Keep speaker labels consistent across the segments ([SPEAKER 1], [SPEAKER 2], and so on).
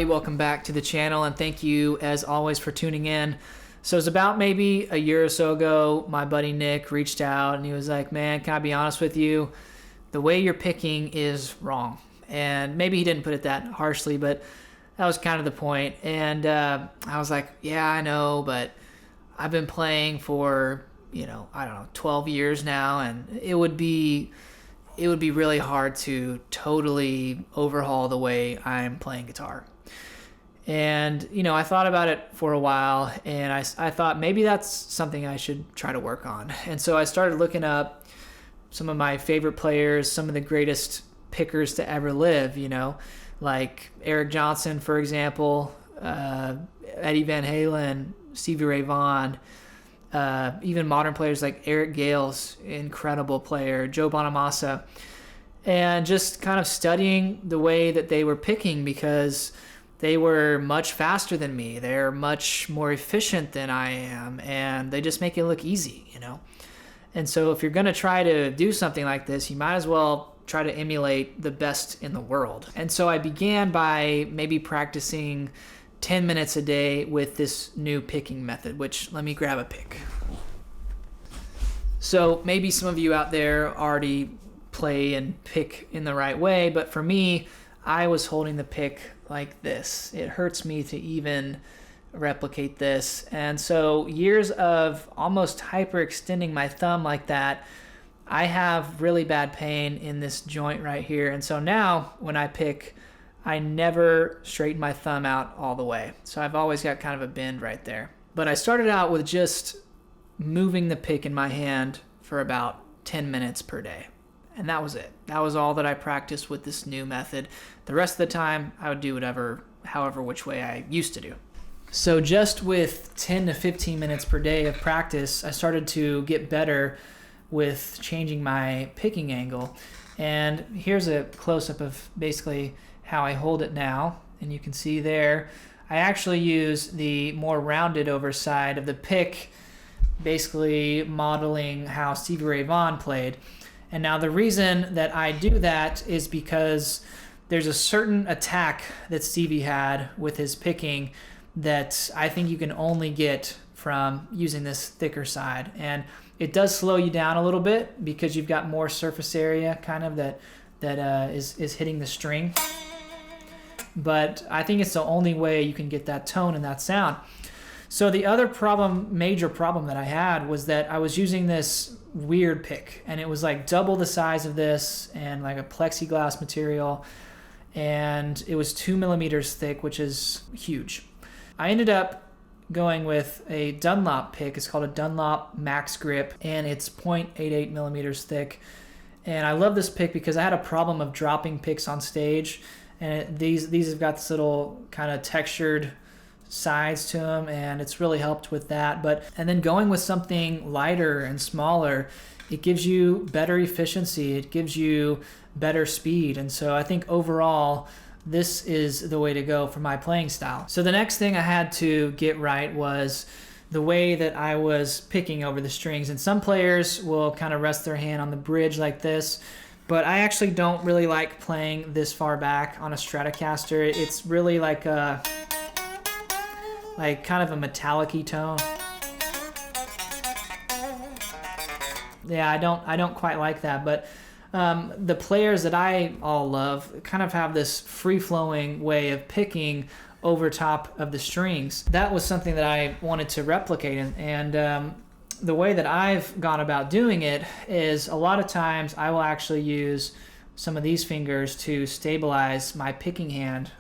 [SPEAKER 1] everybody, welcome back to the channel, and thank you as always for tuning in. So it's about maybe a year or so ago, my buddy Nick reached out and he was like, man, can I be honest with you? The way you're picking is wrong. And maybe he didn't put it that harshly, but that was kind of the point. And I was like, yeah, I know, but I've been playing for, I don't know, 12 years now, and it would be really hard to totally overhaul the way I'm playing guitar. And, I thought about it for a while, and I thought maybe that's something I should try to work on. And so I started looking up some of my favorite players, some of the greatest pickers to ever live, like Eric Johnson, for example, Eddie Van Halen, Stevie Ray Vaughan, even modern players like Eric Gales, incredible player, Joe Bonamassa, and just kind of studying the way that they were picking, because they were much faster than me. They're much more efficient than I am, and they just make it look easy, And so if you're going to try to do something like this, you might as well try to emulate the best in the world. And so I began by maybe practicing 10 minutes a day with this new picking method, which, let me grab a pick. So maybe some of you out there already play and pick in the right way, but for me, I was holding the pick like this. It hurts me to even replicate this. And so years of almost hyperextending my thumb like that, I have really bad pain in this joint right here. And so now when I pick, I never straighten my thumb out all the way. So I've always got kind of a bend right there. But I started out with just moving the pick in my hand for about 10 minutes per day. And that was it. That was all that I practiced with this new method. The rest of the time, I would do however which way I used to do. So just with 10 to 15 minutes per day of practice, I started to get better with changing my picking angle. And here's a close-up of basically how I hold it now. And you can see there, I actually use the more rounded over side of the pick, basically modeling how Stevie Ray Vaughan played. And now the reason that I do that is because there's a certain attack that Stevie had with his picking that I think you can only get from using this thicker side. And it does slow you down a little bit because you've got more surface area kind of that is hitting the string. But I think it's the only way you can get that tone and that sound. So the other major problem that I had was that I was using this weird pick, and it was like double the size of this and like a plexiglass material, and it was 2 millimeters thick, which is huge. I ended up going with a Dunlop pick. It's called a Dunlop Max Grip, and it's 0.88 millimeters thick. And I love this pick because I had a problem of dropping picks on stage, and these have got this little kind of textured sides to them, and it's really helped with that. And then going with something lighter and smaller, it gives you better efficiency, it gives you better speed. And so I think overall, this is the way to go for my playing style. So the next thing I had to get right was the way that I was picking over the strings. And some players will kind of rest their hand on the bridge like this, but I actually don't really like playing this far back on a Stratocaster. It's really like kind of a metallic-y tone. Yeah, I don't quite like that, but the players that I all love kind of have this free-flowing way of picking over top of the strings. That was something that I wanted to replicate, and the way that I've gone about doing it is a lot of times I will actually use some of these fingers to stabilize my picking hand.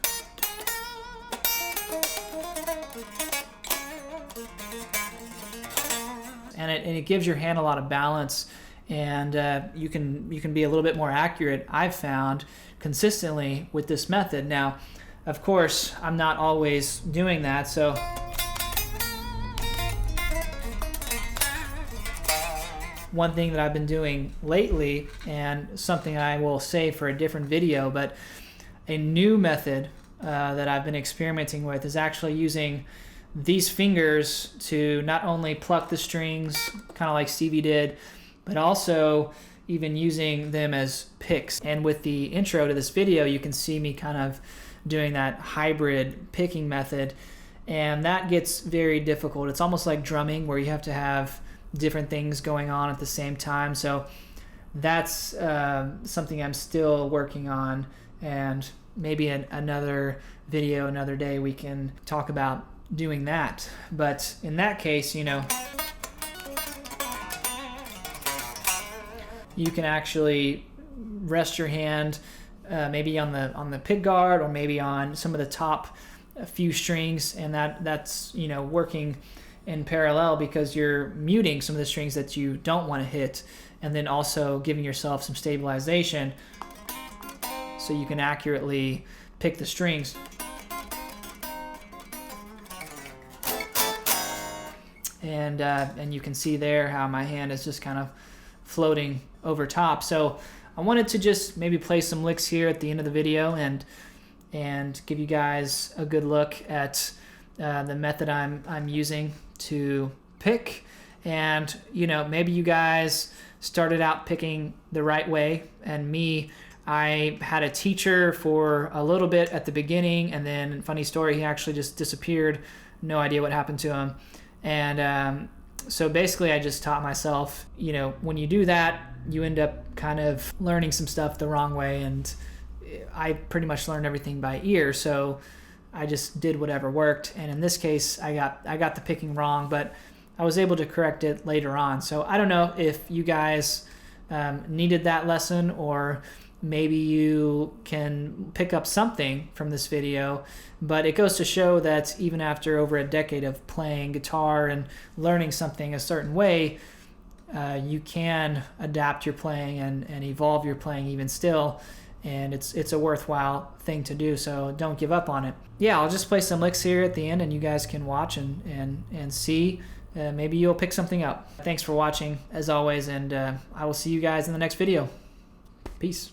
[SPEAKER 1] And it gives your hand a lot of balance, and you can be a little bit more accurate, I've found, consistently with this method. Now, of course, I'm not always doing that, so one thing that I've been doing lately, and something I will save for a different video, but a new method that I've been experimenting with is actually using these fingers to not only pluck the strings, kind of like Stevie did, but also even using them as picks. And with the intro to this video, you can see me kind of doing that hybrid picking method, and that gets very difficult. It's almost like drumming, where you have to have different things going on at the same time. So that's something I'm still working on, and maybe another video, another day, we can talk about doing that. But in that case, you know, you can actually rest your hand maybe on the pick guard, or maybe on some of the top few strings, and that's, you know, working in parallel, because you're muting some of the strings that you don't want to hit, and then also giving yourself some stabilization so you can accurately pick the strings. And you can see there how my hand is just kind of floating over top. So I wanted to just maybe play some licks here at the end of the video and give you guys a good look at the method I'm using to pick. And, you know, maybe you guys started out picking the right way, and me, I had a teacher for a little bit at the beginning, and then, funny story, he actually just disappeared. No idea what happened to him. And so basically I just taught myself, you know, when you do that, you end up kind of learning some stuff the wrong way, and I pretty much learned everything by ear, so I just did whatever worked. And in this case, I got the picking wrong, but I was able to correct it later on. So I don't know if you guys needed that lesson, or maybe you can pick up something from this video, but it goes to show that even after over a decade of playing guitar and learning something a certain way, you can adapt your playing and evolve your playing even still, and it's a worthwhile thing to do, so don't give up on it. Yeah, I'll just play some licks here at the end, and you guys can watch and see. Maybe you'll pick something up. Thanks for watching, as always, and I will see you guys in the next video. Peace.